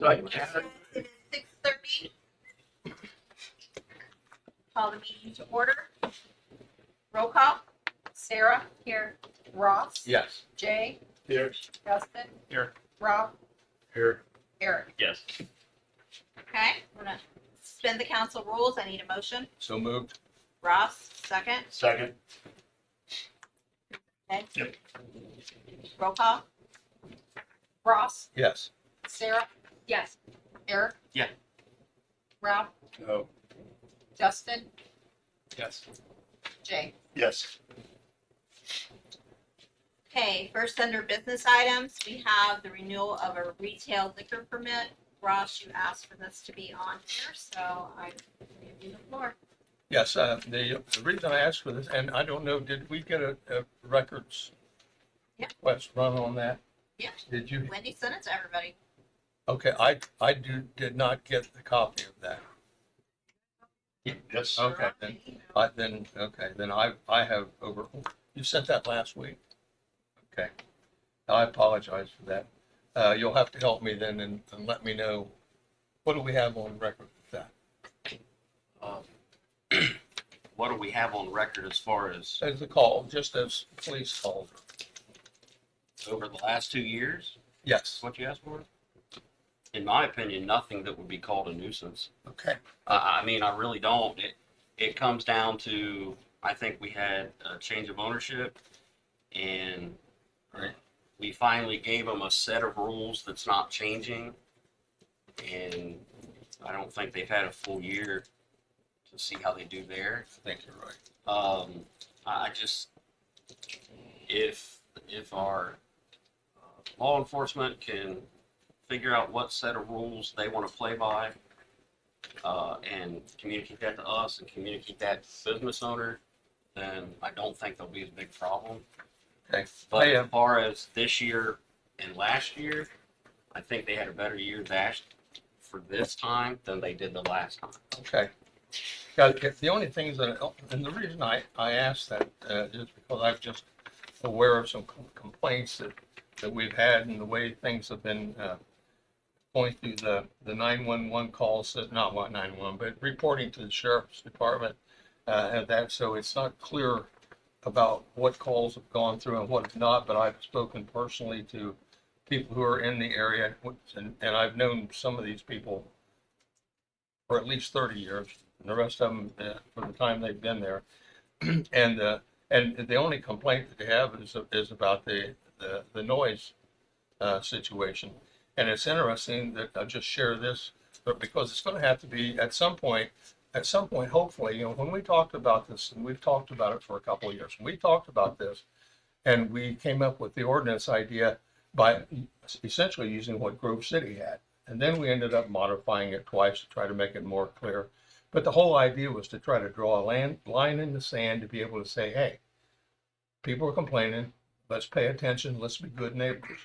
Right. It is 6:30. Call the meeting to order. Roll call. Sarah. Here. Ross. Yes. Jay. Here. Justin. Here. Rob. Here. Eric. Yes. Okay, I'm gonna suspend the council rules. I need a motion. So moved. Ross, second. Second. Okay. Yep. Roll call. Ross. Yes. Sarah. Yes. Eric. Yeah. Rob. No. Justin. Yes. Jay. Yes. Okay, first under business items, we have the renewal of a retail liquor permit. Ross, you asked for this to be on here, so I give you the floor. Yes, the reason I asked for this, and I don't know, did we get a records Yeah. request run on that? Yeah. Did you? Wendy sent it to everybody. Okay, I did not get the copy of that. Yes. Okay, then I have over, you sent that last week? Okay, I apologize for that. You'll have to help me then and let me know, what do we have on record with that? What do we have on record as far as As a call, just as police called. over the last 2 years? Yes, What you asked for? In my opinion, nothing that would be called a nuisance. okay, I mean, I really don't. It comes down to, I think we had a change of ownership, and Right. we finally gave them a set of rules that's not changing, and I don't think they've had a full year to see how they do there. I think you're right. I just, if our law enforcement can figure out what set of rules they want to play by, and communicate that to us and communicate that to the business owner, then I don't think there'll be a big problem. Okay, But Hey, as far as this year and last year, I think they had a better year for this time than they did the last time. okay. Yeah, the only things that, and the reason I asked that is because I'm just aware of some complaints that we've had and the way things have been going through the 911 calls, not what 911, but reporting to the sheriff's department, and that, so it's not clear about what calls have gone through and what have not, but I've spoken personally to people who are in the area, and I've known some of these people for at least 30 years, and the rest of them for the time they've been there. And the only complaint that they have is about the noise situation. And it's interesting that I'll just share this, but because it's going to have to be at some point, hopefully, you know, when we talked about this, and we've talked about it for a couple of years, we talked about this, and we came up with the ordinance idea by essentially using what Grove City had. And then we ended up modifying it twice to try to make it more clear. But the whole idea was to try to draw a line in the sand to be able to say, hey, people are complaining, let's pay attention, let's be good neighbors.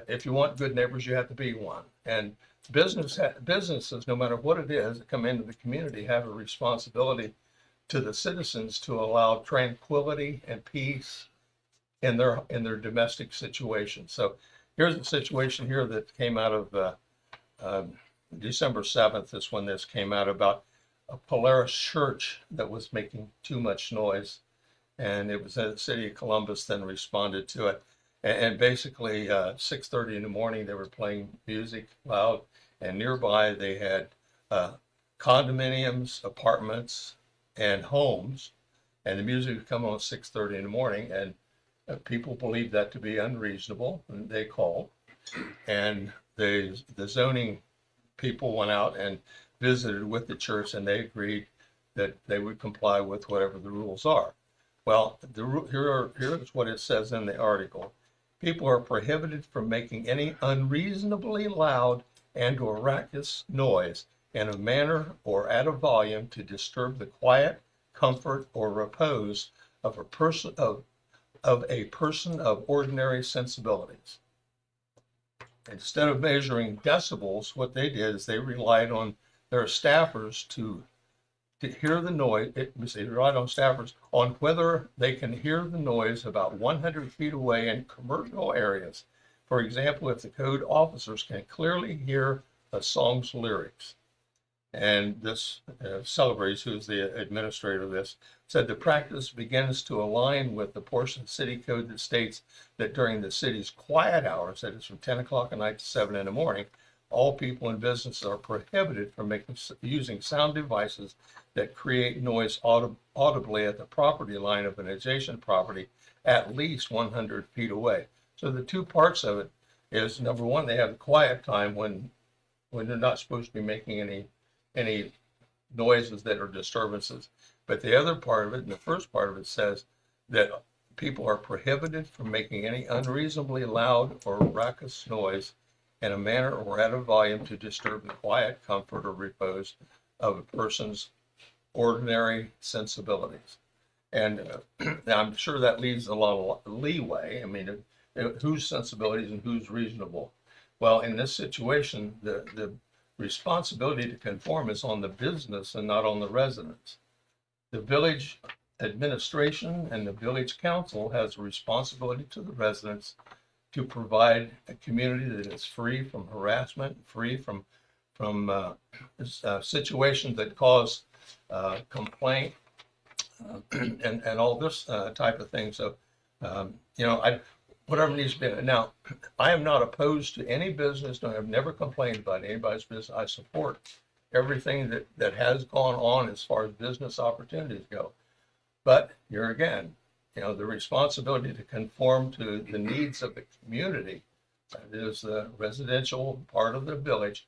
If you want good neighbors, you have to be one. And businesses, no matter what it is, that come into the community have a responsibility to the citizens to allow tranquility and peace in their domestic situation. So here's a situation here that came out of December 7th is when this came out, about a Polaris church that was making too much noise. And it was the city of Columbus then responded to it. And basically 6:30 in the morning, they were playing music loud, and nearby they had condominiums, apartments, and homes. And the music would come on at 6:30 in the morning, and people believed that to be unreasonable, and they called. And the zoning people went out and visited with the church, and they agreed that they would comply with whatever the rules are. Well, here's what it says in the article. People are prohibited from making any unreasonably loud and or raucous noise in a manner or at a volume to disturb the quiet, comfort, or repose of a person of ordinary sensibilities. Instead of measuring decibels, what they did is they relied on their staffers to hear the noise. They relied on staffers on whether they can hear the noise about 100 feet away in commercial areas. For example, if the code officers can clearly hear a song's lyrics. And this Celebrates, who's the administrator of this, said the practice begins to align with the portion of city code that states that during the city's quiet hours, that is from 10 o'clock at night to 7 in the morning, all people and businesses are prohibited from using sound devices that create noise audibly at the property line of an adjacent property at least 100 feet away. So the two parts of it is, number one, they have the quiet time when they're not supposed to be making any noises that are disturbances. But the other part of it, and the first part of it, says that people are prohibited from making any unreasonably loud or raucous noise in a manner or at a volume to disturb the quiet comfort or repose of a person's ordinary sensibilities. And I'm sure that leaves a lot of leeway. I mean, whose sensibilities and who's reasonable? Well, in this situation, the responsibility to conform is on the business and not on the residents. The village administration and the village council has a responsibility to the residents to provide a community that is free from harassment, free from situations that cause complaint and all this type of thing. So, whatever needs to be. Now, I am not opposed to any business. I have never complained about anybody's business. I support everything that has gone on as far as business opportunities go. But here again, the responsibility to conform to the needs of the community, that is the residential part of the village,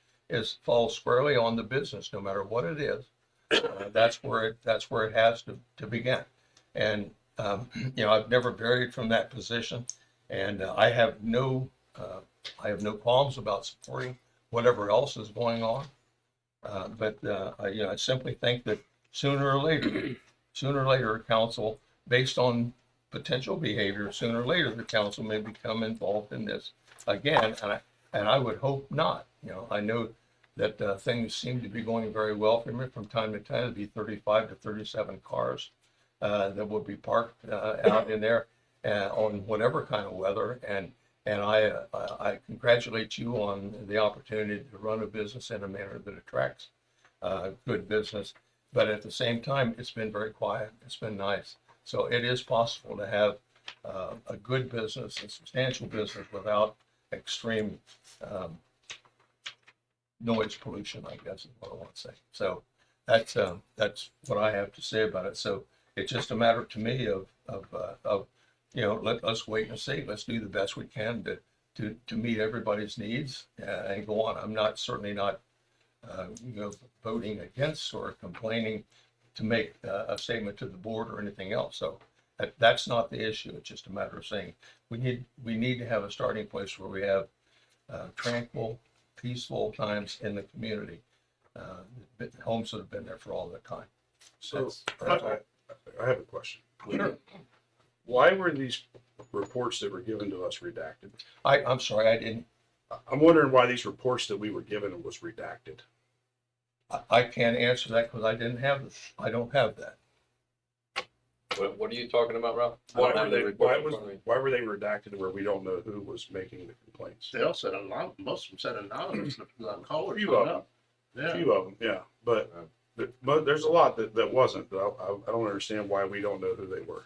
falls squarely on the business, no matter what it is. That's where it has to begin. And I've never varied from that position, and I have no qualms about supporting whatever else is going on. But I simply think that sooner or later, council, based on potential behavior, sooner or later the council may become involved in this again, and I would hope not. I know that things seem to be going very well for me from time to time. It'd be 35 to 37 cars that will be parked out in there on whatever kind of weather, and I congratulate you on the opportunity to run a business in a manner that attracts good business. But at the same time, it's been very quiet. It's been nice. So it is possible to have a good business, a substantial business, without extreme noise pollution, I guess is what I want to say. So that's what I have to say about it. So it's just a matter to me of let's wait and see. Let's do the best we can to meet everybody's needs and go on. I'm certainly not voting against or complaining to make a statement to the board or anything else. So that's not the issue. It's just a matter of saying we need to have a starting place where we have tranquil, peaceful times in the community. Homes that have been there for all that time. So I have a question. Sure. Why were these reports that were given to us redacted? I'm sorry, I didn't. I'm wondering why these reports that we were given was redacted. I can't answer that because I don't have that. What are you talking about, Ralph? I Why don't have were the they, report in front of me. why were they redacted where we don't know who was making the complaints? They all said anonymous, most of them said anonymous, the caller. A few of them. Yeah. Few of them, yeah. But there's a lot that wasn't. I don't understand why we don't know who they were.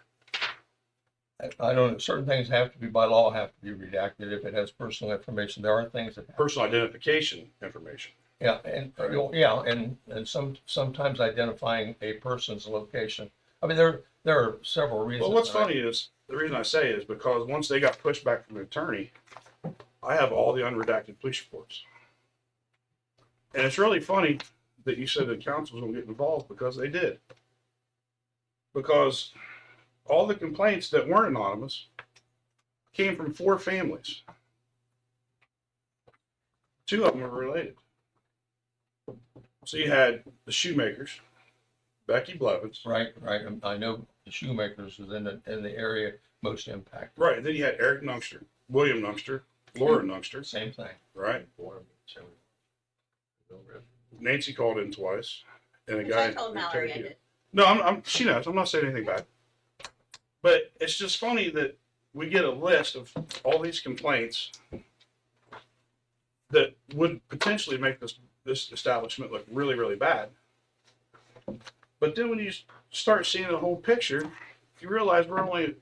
I don't know. Certain things have to be by law, have to be redacted if it has personal information. There are things that Personal identification information. yeah, and sometimes identifying a person's location. I mean, there are several reasons. Well, what's funny is, the reason I say is because once they got pushed back from the attorney, I have all the unredacted police reports. And it's really funny that you said the council was gonna get involved, because they did. Because all the complaints that weren't anonymous came from 4 families. 2 of them were related. So you had the Shoemakers, Becky Blevins. Right. I know the Shoemakers is in the area most impacted. Right, and then you had Eric Nungster, William Nungster, Laura Nungster, Same thing. right? Nancy called in twice, and a guy. I told Mallory I did. No, she knows. I'm not saying anything bad. But it's just funny that we get a list of all these complaints that would potentially make this establishment look really, really bad. But then when you start seeing the whole picture, you realize we're only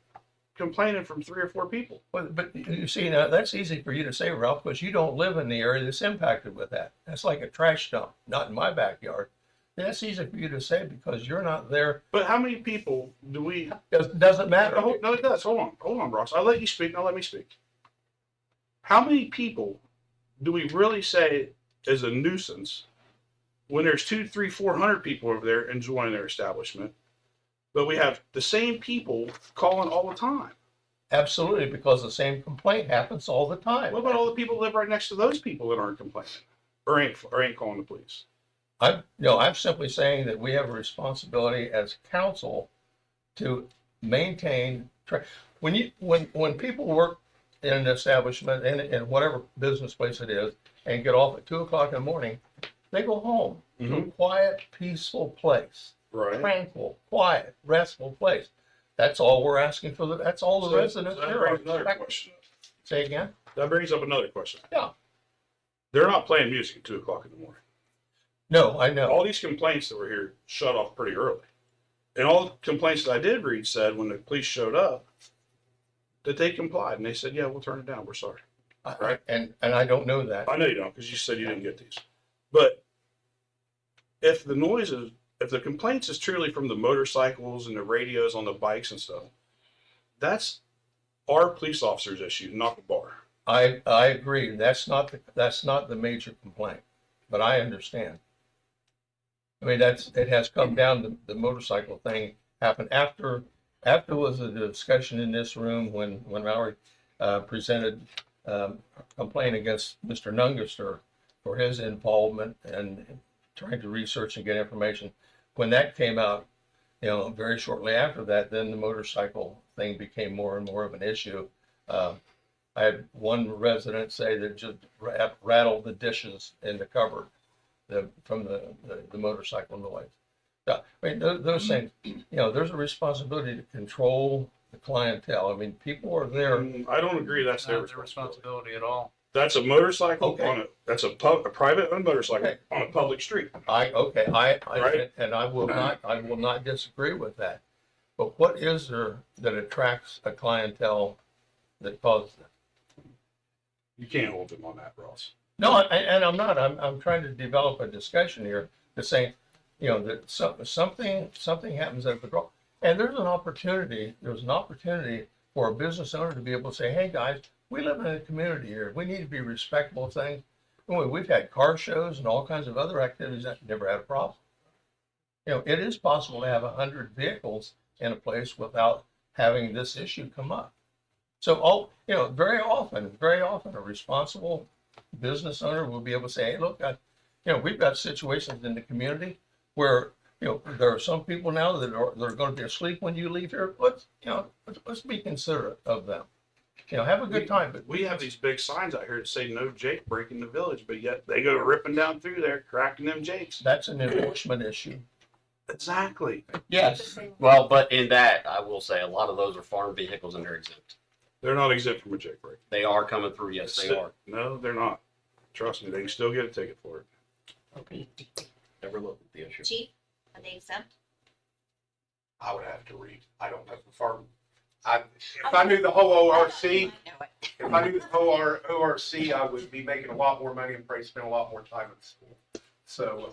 complaining from 3 or 4 people. But you see, now that's easy for you to say, Ralph, because you don't live in the area that's impacted with that. That's like a trash dump, not in my backyard. That's easy for you to say because you're not there. But how many people do we? Doesn't matter. No, it does. Hold on, Ross. I'll let you speak. Now let me speak. How many people do we really say is a nuisance when there's 200, 300, 400 people over there enjoying their establishment, but we have the same people calling all the time? Absolutely, because the same complaint happens all the time. What about all the people that live right next to those people that aren't complaining or ain't calling the police? I'm simply saying that we have a responsibility as council to maintain when people work in an establishment in whatever business place it is and get off at 2:00 in the morning, they go home to a quiet, peaceful place, Right. tranquil, quiet, restful place. That's all we're asking for. That's all the residents that here brings are another expecting. question. Say again? That brings up another question. Yeah. They're not playing music at 2:00 in the morning. No, I know. All these complaints that were here shut off pretty early. And all the complaints that I did read said when the police showed up that they complied and they said, yeah, we'll turn it down. We're sorry. Right. And I don't know that. I know you don't because you said you didn't get these. But if the complaints is truly from the motorcycles and the radios on the bikes and stuff, that's our police officers' issue, not the bar. I agree. That's not the major complaint, but I understand. I mean, it has come down to the motorcycle thing happened after was a discussion in this room when Mallory presented a complaint against Mr. Nungaster for his involvement and trying to research and get information. When that came out, very shortly after that, then the motorcycle thing became more and more of an issue. I had one resident say that just rattled the dishes in the cupboard from the motorcycle noise. I mean, those things, there's a responsibility to control the clientele. I mean, people are there. I don't agree that's their Not their responsibility. responsibility at all. That's a motorcycle Okay. that's a private owned motorcycle Okay. on a public street. I Right. and I will not disagree with that. But what is there that attracts a clientele that causes that? You can't hold them on that, Ross. No, and I'm not. I'm trying to develop a discussion here to say, that something happens at the draw, and there's an opportunity. There's an opportunity for a business owner to be able to say, "Hey guys, we live in a community here. We need to be respectful of things." We've had car shows and all kinds of other activities that never had a problem. It is possible to have 100 vehicles in a place without having this issue come up. So very often, a responsible business owner will be able to say, "Hey, look, we've got situations in the community where there are some people now that are going to be asleep when you leave here. Let's be considerate of them. Have a good time." But We have these big signs out here that say no Jake breaking the village, but yet they go ripping down through there, cracking them Jakes. that's an enforcement issue. Exactly. Yes. Well, but in that, I will say a lot of those are farm vehicles and they're exempt. They're not exempt from a Jake break. They are coming through. Yes, they are. No, they're not. Trust me, they can still get a ticket for it. Never looked at the issue. Chief, are they exempt? I would have to read. I don't know the farm. If I knew the whole ORC, I know it. if I knew the whole ORC, I would be making a lot more money and probably spend a lot more time at school. So,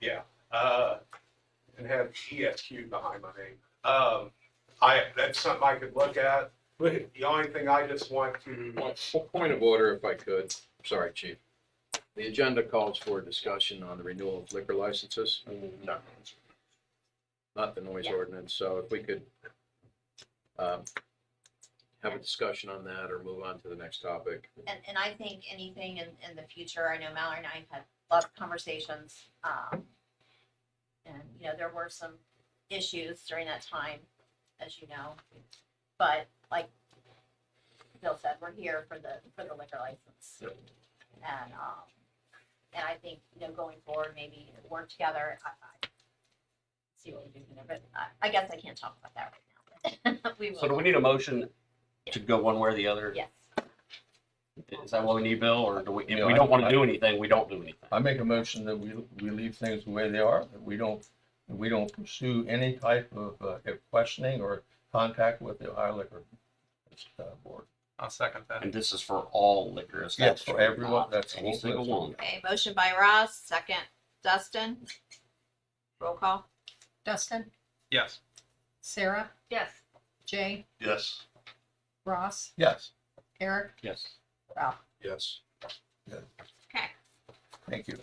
yeah, and have ESQ behind my name. That's something I could look at. But The only thing I just want to, Point of order, if I could. Sorry, Chief. The agenda calls for a discussion on the renewal of liquor licenses, no. not the noise ordinance. So if we could have a discussion on that or move on to the next topic. And I think anything in the future, I know Mallory and I have had lots of conversations. And, there were some issues during that time, as you know. But like Bill said, we're here for the liquor license. Yep. And I think, going forward, maybe work together. I see what we do there, but I guess I can't talk about that right We will. So do we need a motion to go one way or the other? Yes. Is that what we need, Bill, or do we, You if know, we don't want to do anything, we don't do anything? I make a motion that we leave things the way they are, that we don't pursue any type of questioning or contact with the Ohio Liquor Board. I'll second that. And this is for all liquor Yes, establishments? for everyone, not that's the Any whole single list. one. Okay, motion by Ross, second Dustin. Roll call. Dustin, Yes. Sarah, Yes. Jay, Yes. Ross, Yes, Eric, Yes. Ralph. Yes. Okay. thank you.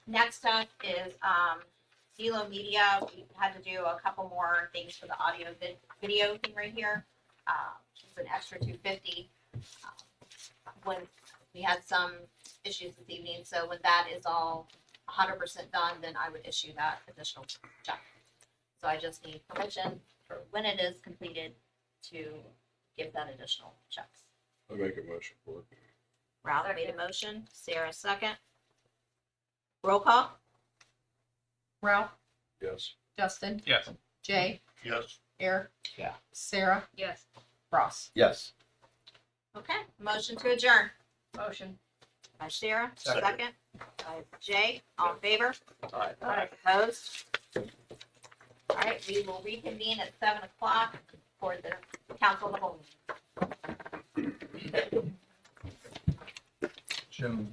Next up is, Zelo Media. We had to do a couple more things for the audio video thing right here. It's an extra $250. When we had some issues this evening, so when that is all 100% done, then I would issue that additional check. So I just need permission for when it is completed to give that additional checks. I make a motion for it. Ralph made a motion, Sarah second. Roll call? Ralph, Yes. Dustin, Yes. Jay, Yes. Eric. Yeah. Sarah. Yes. Ross. Yes. Okay, motion to adjourn. Motion. By Sarah, Second. second. By Jay, all in favor? Aye. Opposed? All right, we will reconvene at 7:00 for the council of the whole. Jim,